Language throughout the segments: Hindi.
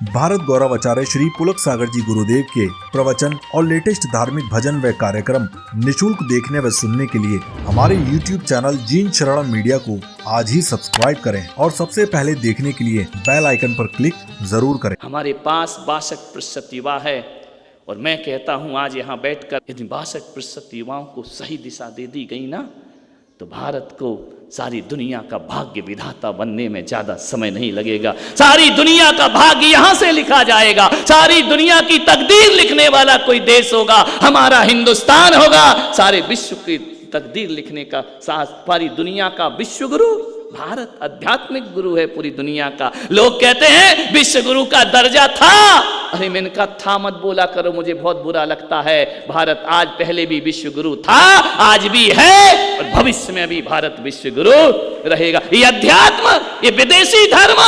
भारत गौरव आचार्य श्री पुलक सागर जी गुरुदेव के प्रवचन और लेटेस्ट धार्मिक भजन व कार्यक्रम निशुल्क देखने व सुनने के लिए हमारे YouTube चैनल जीन शरणम मीडिया को आज ही सब्सक्राइब करें और सबसे पहले देखने के लिए बेल आइकन पर क्लिक जरूर करें। हमारे पास 62% युवा है और मैं कहता हूं आज यहाँ बैठकर यदि 62% युवाओं को सही दिशा दे दी गई ना तो भारत को सारी दुनिया का भाग्य विधाता बनने में ज्यादा समय नहीं लगेगा। सारी दुनिया का भाग्य यहां से लिखा जाएगा। सारी दुनिया की तकदीर लिखने वाला कोई देश होगा, हमारा हिंदुस्तान होगा। सारे विश्व की तकदीर लिखने का सारी दुनिया का विश्व गुरु भारत आध्यात्मिक गुरु है पूरी दुनिया का। लोग कहते हैं विश्व गुरु का दर्जा था, अरे मैंने कहा था मत बोला करो, मुझे बहुत बुरा लगता है। भारत आज पहले भी विश्व गुरु था, आज भी है और भविष्य में भी भारत विश्व गुरु रहेगा। ये अध्यात्म, ये विदेशी धर्म,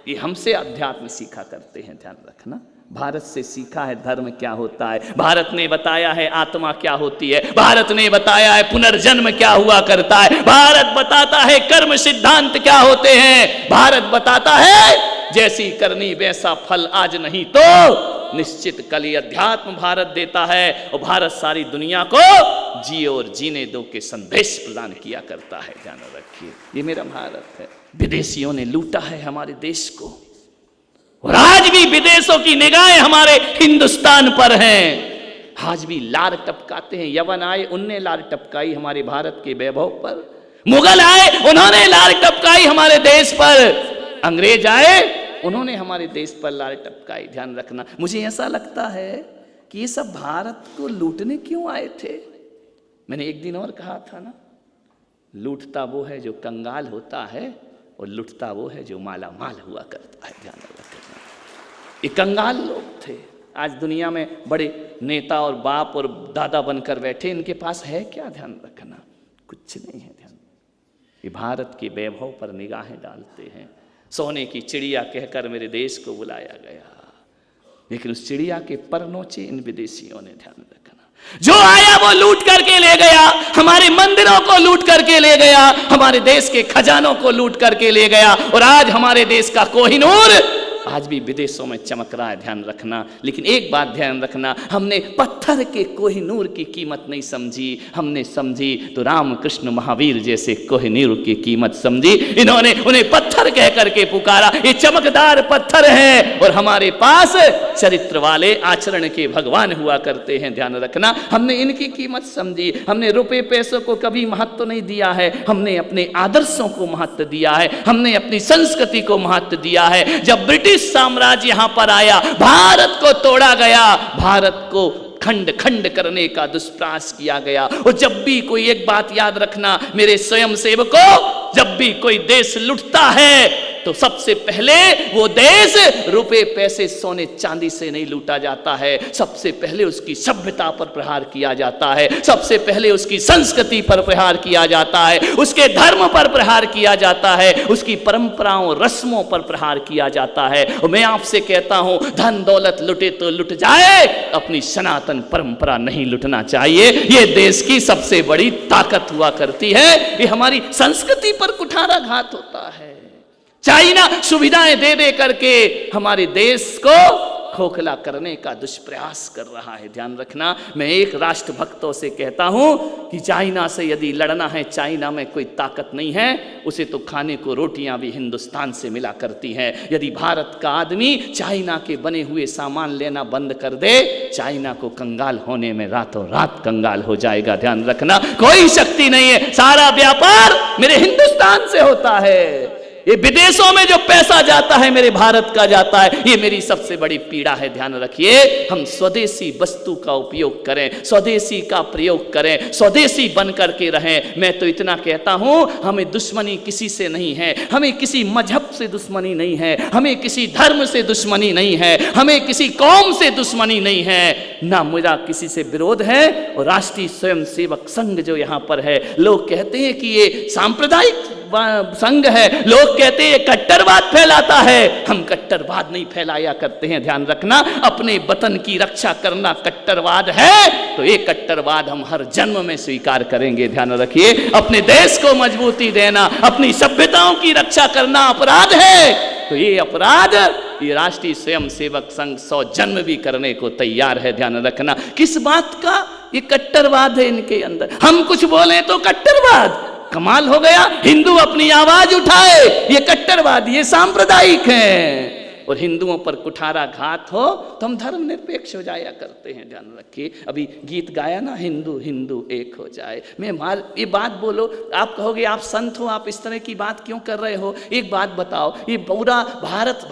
ये हमसे अध्यात्म सीखा करते हैं, ध्यान रखना। भारत से सीखा है धर्म क्या होता है, भारत ने बताया है आत्मा क्या होती है, भारत ने बताया है पुनर्जन्म क्या हुआ करता है, भारत बताता है कर्म सिद्धांत क्या होते हैं, भारत बताता है जैसी करनी वैसा फल आज नहीं तो निश्चित कल। ये अध्यात्म भारत देता है और भारत सारी दुनिया को जियो और जीने दो के संदेश प्रदान किया करता है, ध्यान रखिए। ये मेरा भारत है। विदेशियों ने लूटा है हमारे देश को और आज भी विदेशों की निगाहें हमारे हिंदुस्तान पर हैं। आज भी लार टपकाते हैं। यवन आए उनने लार टपकाई हमारे भारत के वैभव पर, मुगल आए उन्होंने लार टपकाई हमारे देश पर, अंग्रेज आए उन्होंने हमारे देश पर लार टपकाई। ध्यान रखना। मुझे ऐसा लगता है कि ये सब भारत को लूटने क्यों आए थे। मैंने एक दिन और कहा था ना, लूटता वो है जो कंगाल होता है और लुटता वो है जो माला माल हुआ करता है, ध्यान रखना। ये कंगाल लोग थे। आज दुनिया में बड़े नेता और बाप और दादा बनकर बैठे, इनके पास है क्या, ध्यान रखना, कुछ नहीं है। ध्यान, ये भारत के वैभव पर निगाहें डालते हैं। सोने की चिड़िया कहकर मेरे देश को बुलाया गया, लेकिन उस चिड़िया के पर नोचे इन विदेशियों ने, ध्यान रखना। जो आया वो लूट करके ले गया, हमारे मंदिरों को लूट करके ले गया, हमारे देश के खजानों को लूट करके ले गया और आज हमारे देश का कोहिनूर आज भी विदेशों में चमक रहा है, ध्यान रखना। लेकिन एक बात ध्यान रखना, हमने पत्थर के कोहिनूर की कीमत नहीं समझी, हमने समझी तो रामकृष्ण महावीर जैसे कोहिनूर की कीमत समझी। इन्होंने उन्हें पत्थर कह करके पुकारा। ये चमकदार पत्थर हैं और हमारे पास चरित्र वाले आचरण के भगवान हुआ करते हैं, ध्यान रखना। हमने इनकी कीमत समझी, हमने रुपए पैसों को कभी महत्व नहीं दिया है, हमने अपने आदर्शों को महत्व दिया है, हमने अपनी संस्कृति को महत्व दिया है। जब ब्रिटिश साम्राज्य यहां पर आया, भारत को तोड़ा गया, भारत को खंड खंड करने का दुष्प्रयास किया गया। और जब भी कोई एक बात याद रखना मेरे स्वयं सेवकों, जब भी कोई देश लुटता है तो सबसे पहले वो देश रुपए पैसे सोने चांदी से नहीं लूटा जाता है, सबसे पहले उसकी सभ्यता पर प्रहार किया जाता है, सबसे पहले उसकी संस्कृति पर प्रहार किया जाता है, उसके धर्म पर प्रहार किया जाता है, उसकी परंपराओं रस्मों पर प्रहार किया जाता है। और मैं आपसे कहता हूं, धन दौलत लुटे तो लुट जाए, अपनी सनातन परंपरा नहीं लुटना चाहिए। ये देश की सबसे बड़ी ताकत हुआ करती है। ये हमारी संस्कृति पर कुठाराघात होता है। चाइना सुविधाएं दे दे करके हमारे देश को खोखला करने का दुष्प्रयास कर रहा है, ध्यान रखना। मैं एक राष्ट्रभक्तों से कहता हूं कि चाइना से यदि लड़ना है, चाइना में कोई ताकत नहीं है, उसे तो खाने को रोटियां भी हिंदुस्तान से मिला करती हैं। यदि भारत का आदमी चाइना के बने हुए सामान लेना बंद कर दे, चाइना को कंगाल होने में रातों रात कंगाल हो जाएगा, ध्यान रखना। कोई शक्ति नहीं है, सारा व्यापार मेरे हिंदुस्तान से होता है। ये विदेशों में जो पैसा जाता है मेरे भारत का जाता है, ये मेरी सबसे बड़ी पीड़ा है, ध्यान रखिए। हम स्वदेशी वस्तु का उपयोग करें, स्वदेशी का प्रयोग करें, स्वदेशी बन करके रहें। मैं तो इतना कहता हूं, हमें दुश्मनी किसी से नहीं है, हमें किसी मजहब से दुश्मनी नहीं है, हमें किसी धर्म से दुश्मनी नहीं है, हमें किसी कौम से दुश्मनी नहीं है, ना मेरा किसी से विरोध है। और राष्ट्रीय स्वयंसेवक संघ जो यहाँ पर है, लोग कहते हैं कि ये सांप्रदायिक संघ है, लोग कहते हैं कट्टरवाद फैलाता है, हम कट्टरवाद नहीं फैलाया करते हैं, ध्यान रखना। अपने वतन की रक्षा करना कट्टरवाद है तो ये कट्टरवाद हम हर जन्म में स्वीकार करेंगे, ध्यान रखिए। अपने देश को मजबूती देना, अपनी सभ्यताओं की रक्षा करना अपराध है तो ये अपराध ये राष्ट्रीय स्वयंसेवक संघ 100 जन्म भी करने को तैयार है, ध्यान रखना। किस बात का? ये कट्टरवाद है इनके अंदर। हम कुछ बोले तो कट्टरवाद। कमाल हो गया, हिंदू अपनी आवाज उठाए, ये कट्टरवाद, ये सांप्रदायिक हैं। और हिंदुओं पर कुठाराघात हो तो हम धर्मनिरपेक्ष हो जाया करते हैं, ध्यान रखिए। अभी गीत गाया ना, हिंदू हिंदू एक हो जाए। ये बात बोलो, आप कहोगे आप संत हो, आप इस तरह की बात क्यों कर रहे हो? एक बात बताओ, ये पूरा भारत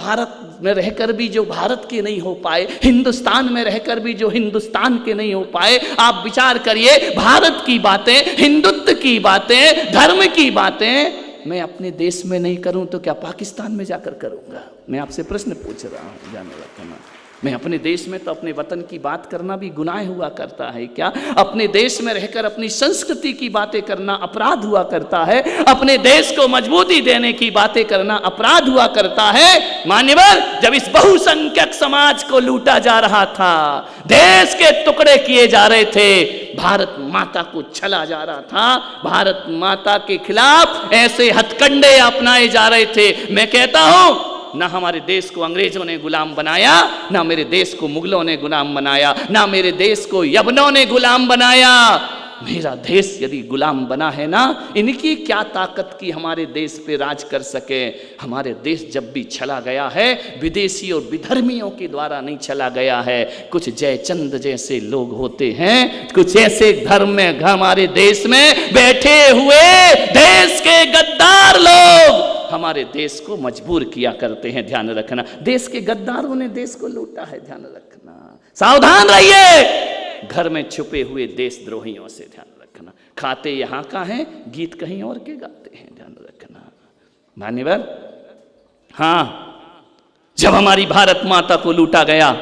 में रहकर भी जो भारत के नहीं हो पाए, हिंदुस्तान में रहकर भी जो हिंदुस्तान के नहीं हो पाए, आप विचार करिए, भारत की बातें, हिंदुत्व की बातें, धर्म की बातें मैं अपने देश में नहीं करूं तो क्या पाकिस्तान में जाकर करूंगा? मैं आपसे प्रश्न पूछ रहा हूं, ध्यान रखना। मैं अपने देश में तो अपने वतन की बात करना भी गुनाह हुआ करता है क्या? अपने देश में रहकर अपनी संस्कृति की बातें करना अपराध हुआ करता है। अपने देश को मजबूती देने की बातें करना अपराध हुआ करता है। मान्यवर, जब इस बहुसंख्यक समाज को लूटा जा रहा था, देश के टुकड़े किए जा रहे थे, भारत माता को छला जा रहा था, भारत माता के खिलाफ ऐसे हथकंडे अपनाए जा रहे थे, मैं कहता हूं ना हमारे देश को अंग्रेजों ने गुलाम बनाया, ना मेरे देश को मुगलों ने गुलाम बनाया, ना मेरे देश को यवनों ने गुलाम बनाया। मेरा देश यदि गुलाम बना है ना, इनकी क्या ताकत की हमारे देश पे राज कर सके। हमारे देश जब भी चला गया है, विदेशी और विधर्मियों के द्वारा नहीं चला गया है। कुछ जयचंद जैसे लोग होते हैं, कुछ ऐसे धर्म में हमारे देश में बैठे हुए देश के गद्दार लोग हमारे देश को मजबूर किया करते हैं, ध्यान रखना। देश के गद्दारों ने देश को लूटा है, ध्यान रखना। सावधान रहिए घर में छुपे हुए देशद्रोहियों से, ध्यान रखना। खाते यहां का है, गीत कहीं और के गाते हैं, ध्यान रखना। मान्यवर, हां, जब हमारी भारत माता को लूटा गया,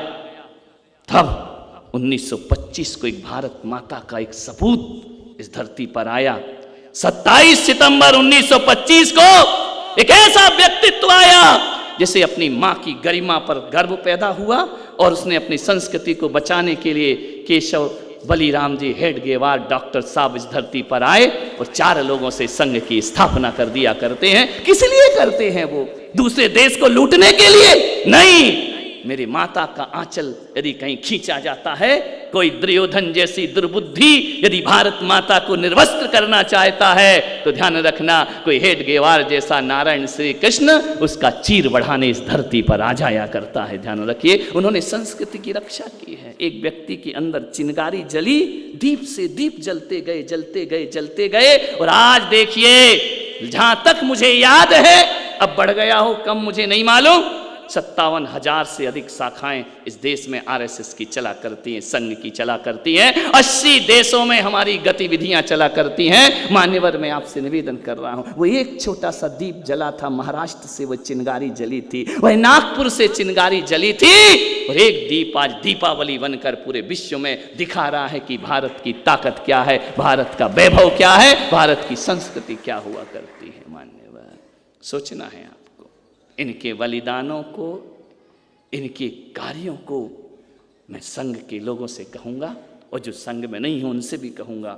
तब 1925 को एक भारत माता का एक सपूत इस धरती पर आया। 27 सितंबर 1925 को एक ऐसा व्यक्तित्व आया जिसे अपनी मां की गरिमा पर गर्व पैदा हुआ और उसने अपनी संस्कृति को बचाने के लिए केशव बलिराम जी हेडगेवार डॉक्टर साहब इस धरती पर आए और 4 लोगों से संघ की स्थापना कर दिया करते हैं। किस लिए करते हैं? वो दूसरे देश को लूटने के लिए नहीं। मेरी माता का आंचल यदि कहीं खींचा जाता है, कोई दुर्योधन जैसी दुर्बुद्धि यदि भारत माता को निर्वस्त्र करना चाहता है, तो ध्यान रखना, कोई हेडगेवार जैसा नारायण श्री कृष्ण उसका चीर बढ़ाने इस धरती पर आ जाया करता है, ध्यान रखिए। उन्होंने संस्कृति की रक्षा की है। एक व्यक्ति के अंदर चिंगारी जली, दीप से दीप जलते गए, जलते गए, जलते गए, और आज देखिए, जहां तक मुझे याद है, अब बढ़ गया हो कम मुझे नहीं मालूम, 57,000 से अधिक शाखाएं इस देश में आरएसएस की चला करती हैं, संघ की चला करती हैं। 80 देशों में हमारी गतिविधियां चला करती हैं। मान्यवर, मैं आपसे निवेदन कर रहा हूं, वो एक छोटा सा दीप जला था, महाराष्ट्र से वो चिंगारी जली थी, वह नागपुर से चिंगारी जली थी, और एक दीप आज दीपावली बनकर पूरे विश्व में दिखा रहा है कि भारत की ताकत क्या है, भारत का वैभव क्या है, भारत की संस्कृति क्या हुआ करती है। मान्यवर, सोचना है आपको। इनके बलिदानों को, इनके कार्यों को मैं संघ के लोगों से कहूँगा, और जो संघ में नहीं है उनसे भी कहूँगा।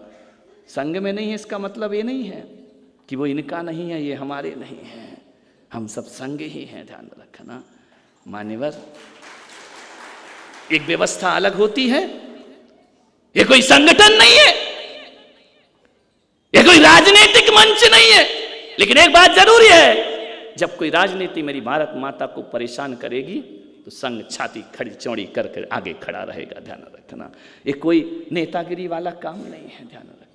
संघ में नहीं है इसका मतलब ये नहीं है कि वो इनका नहीं है, ये हमारे नहीं है, हम सब संघ ही हैं, ध्यान रखना। मान्यवर, एक व्यवस्था अलग होती है, ये कोई संगठन नहीं है, ये कोई राजनीतिक मंच नहीं है। लेकिन एक बात जरूरी है, जब कोई राजनीति मेरी भारत माता को परेशान करेगी तो संघ छाती खड़ी चौड़ी कर आगे खड़ा रहेगा, ध्यान रखना। ये कोई नेतागिरी वाला काम नहीं है, ध्यान रखना।